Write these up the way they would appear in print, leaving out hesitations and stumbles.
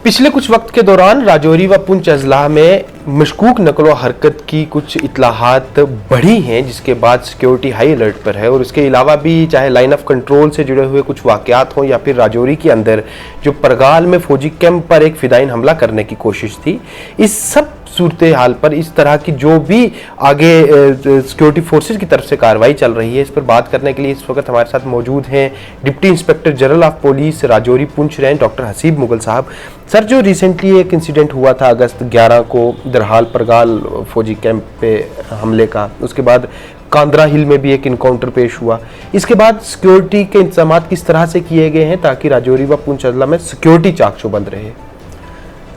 पिछले कुछ वक्त के दौरान राजौरी व पुंछ अजला में मशकूक नकलो हरकत की कुछ इत्तलाहात बढ़ी हैं, जिसके बाद सिक्योरिटी हाई अलर्ट पर है। और इसके अलावा भी चाहे लाइन ऑफ कंट्रोल से जुड़े हुए कुछ वाक़यात हों या फिर राजौरी के अंदर जो परगाल में फौजी कैंप पर एक फिदाइन हमला करने की कोशिश थी, इस सब सूरत हाल पर इस तरह की जो भी आगे सिक्योरिटी फोर्सेज की तरफ से कार्रवाई चल रही है, इस पर बात करने के लिए इस वक्त हमारे साथ मौजूद हैं deputy inspector general of police Rajouri Poonch range doctor Haseeb Mughal साहब। सर, जो रिसेंटली एक इंसिडेंट हुआ था अगस्त 11 को दरहाल परगाल फौजी कैंप पे हमले का, उसके बाद कांद्रा हिल में भी एक इनकाउंटर पेश हुआ, इसके बाद सिक्योरिटी के इंतजाम किस तरह से किए गए हैं ताकि राजौरी व पुंछ अजला में सिक्योरिटी चाकचौबंद रहे?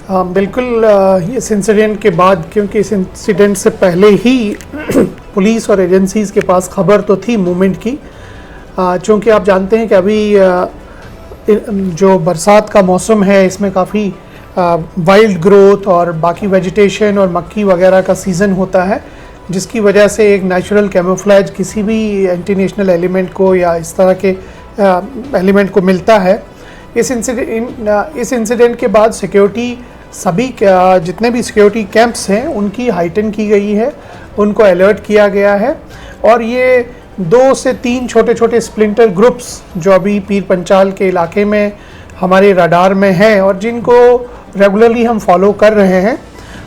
बिल्कुल, इस इंसिडेंट के बाद, क्योंकि इस इंसिडेंट से पहले ही पुलिस और एजेंसीज़ के पास खबर तो थी मूवमेंट की, चूँकि आप जानते हैं कि अभी जो बरसात का मौसम है इसमें काफ़ी वाइल्ड ग्रोथ और बाकी वेजिटेशन और मक्खी वगैरह का सीज़न होता है, जिसकी वजह से एक नेचुरल कैमोफ्लेज किसी भी एंटी नेशनल एलिमेंट को या इस तरह के एलिमेंट को मिलता है। इस इंसिडेंट के बाद सिक्योरिटी सभी जितने भी सिक्योरिटी कैंप्स हैं उनकी हाइटन की गई है, उनको अलर्ट किया गया है। और ये 2 से 3 छोटे छोटे स्प्लिंटर ग्रुप्स जो अभी पीर पंचाल के इलाके में हमारे रडार में हैं और जिनको रेगुलरली हम फॉलो कर रहे हैं,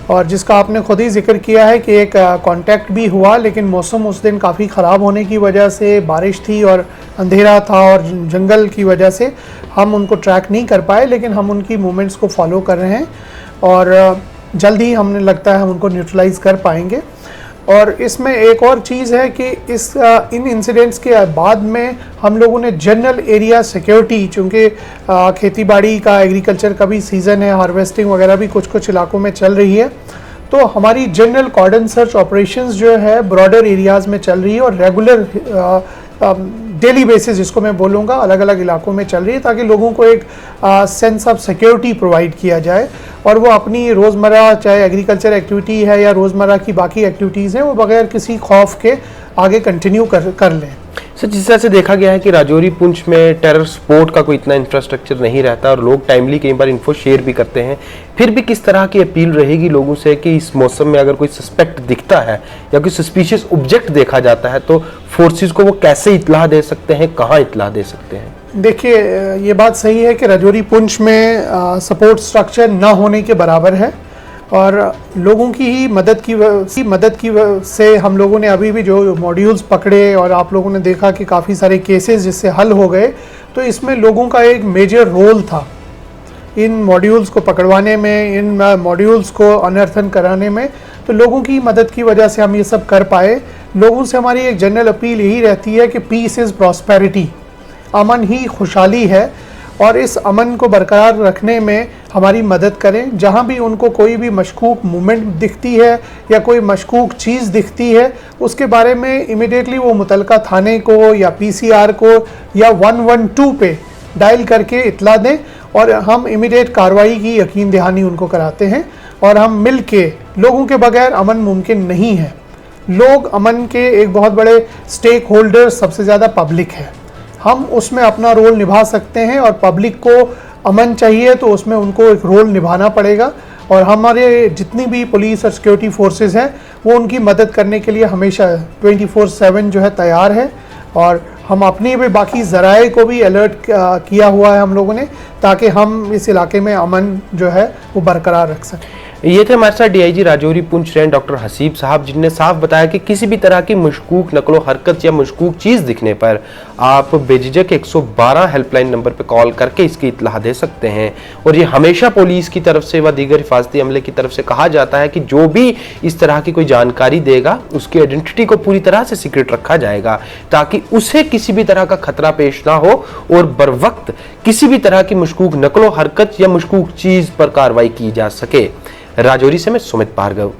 और जिसका आपने खुद ही जिक्र किया है कि एक कांटेक्ट भी हुआ, लेकिन मौसम उस दिन काफ़ी ख़राब होने की वजह से, बारिश थी और अंधेरा था और जंगल की वजह से हम उनको ट्रैक नहीं कर पाए, लेकिन हम उनकी मूवमेंट्स को फॉलो कर रहे हैं और जल्द ही हमें लगता है हम उनको न्यूट्रलाइज़ कर पाएंगे। और इसमें एक और चीज़ है कि इन इंसिडेंट्स के बाद में हम लोगों ने जनरल एरिया सिक्योरिटी, चूँकि खेतीबाड़ी का, एग्रीकल्चर का भी सीज़न है, हार्वेस्टिंग वगैरह भी कुछ कुछ इलाकों में चल रही है, तो हमारी जनरल कॉर्डन सर्च ऑपरेशंस जो है ब्रॉडर एरियाज़ में चल रही है और रेगुलर डेली बेसिस, जिसको मैं बोलूँगा, अलग अलग इलाकों में चल रही है, ताकि लोगों को एक सेंस ऑफ सिक्योरिटी प्रोवाइड किया जाए और वो अपनी रोज़मर्रा, चाहे एग्रीकल्चर एक्टिविटी है या रोज़मर्रा की बाकी एक्टिविटीज़ हैं, वो बगैर किसी खौफ के आगे कंटिन्यू कर लें। सर, जिस तरह से देखा गया है कि राजौरी पुंछ में टेरर सपोर्ट का कोई इतना इंफ्रास्ट्रक्चर नहीं रहता और लोग टाइमली कई बार इन्फो शेयर भी करते हैं, फिर भी किस तरह की अपील रहेगी लोगों से कि इस मौसम में अगर कोई सस्पेक्ट दिखता है या कोई सस्पिशियस ऑब्जेक्ट देखा जाता है तो फोर्सेस को वो कैसे इत्तला दे सकते हैं, कहाँ इत्तला दे सकते हैं? देखिए, ये बात सही है कि राजौरी पुंछ में सपोर्ट स्ट्रक्चर ना होने के बराबर है और लोगों की ही मदद की से हम लोगों ने अभी भी जो मॉड्यूल्स पकड़े और आप लोगों ने देखा कि काफ़ी सारे केसेस जिससे हल हो गए, तो इसमें लोगों का एक मेजर रोल था इन मॉड्यूल्स को पकड़वाने में, इन मॉड्यूल्स को अनर्थन कराने में। तो लोगों की मदद की वजह से हम ये सब कर पाए। लोगों से हमारी एक जनरल अपील यही रहती है कि पीस इज़ प्रॉस्पेरिटी, अमन ही खुशहाली है, और इस अमन को बरकरार रखने में हमारी मदद करें। जहाँ भी उनको कोई भी मशकूक मूवमेंट दिखती है या कोई मशकूक चीज़ दिखती है, उसके बारे में इमिडिएटली वो मुतलका थाने को या पीसीआर को या 112 पे डायल करके इत्तला दें और हम इमिडिएट कार्रवाई की यकीन दहानी उनको कराते हैं। और हम मिल के, लोगों के बगैर अमन मुमकिन नहीं है। लोग अमन के एक बहुत बड़े स्टेक होल्डर सबसे ज़्यादा पब्लिक है, हम उसमें अपना रोल निभा सकते हैं और पब्लिक को अमन चाहिए तो उसमें उनको एक रोल निभाना पड़ेगा। और हमारे जितनी भी पुलिस और सिक्योरिटी फोर्सेस हैं वो उनकी मदद करने के लिए हमेशा 24/7 जो है तैयार है। और हम अपनी भी बाकी ज़राए को भी अलर्ट किया हुआ है हम लोगों ने, ताकि हम इस इलाके में अमन जो है वो बरकरार रख सकें। ये थे हमारे साथ DIG Rajouri Poonch range doctor Haseeb साहब, जिनने साफ बताया कि किसी भी तरह की मशकूक नकलो हरकत या मशकूक चीज़ दिखने पर आप बेझिझक 112 हेल्पलाइन नंबर पर कॉल करके इसकी इत्तला दे सकते हैं। और ये हमेशा पुलिस की तरफ से व दीगर हिफाजती अमले की तरफ से कहा जाता है कि जो भी इस तरह की कोई जानकारी देगा उसकी आइडेंटिटी को पूरी तरह से सीक्रेट रखा जाएगा, ताकि उसे किसी भी तरह का खतरा पेश ना हो और बर वक्त किसी भी तरह की मशकूक नकलो हरकत या मशकूक चीज़ पर कार्रवाई की जा सके। राजौरी से मैं सुमित भार्गव।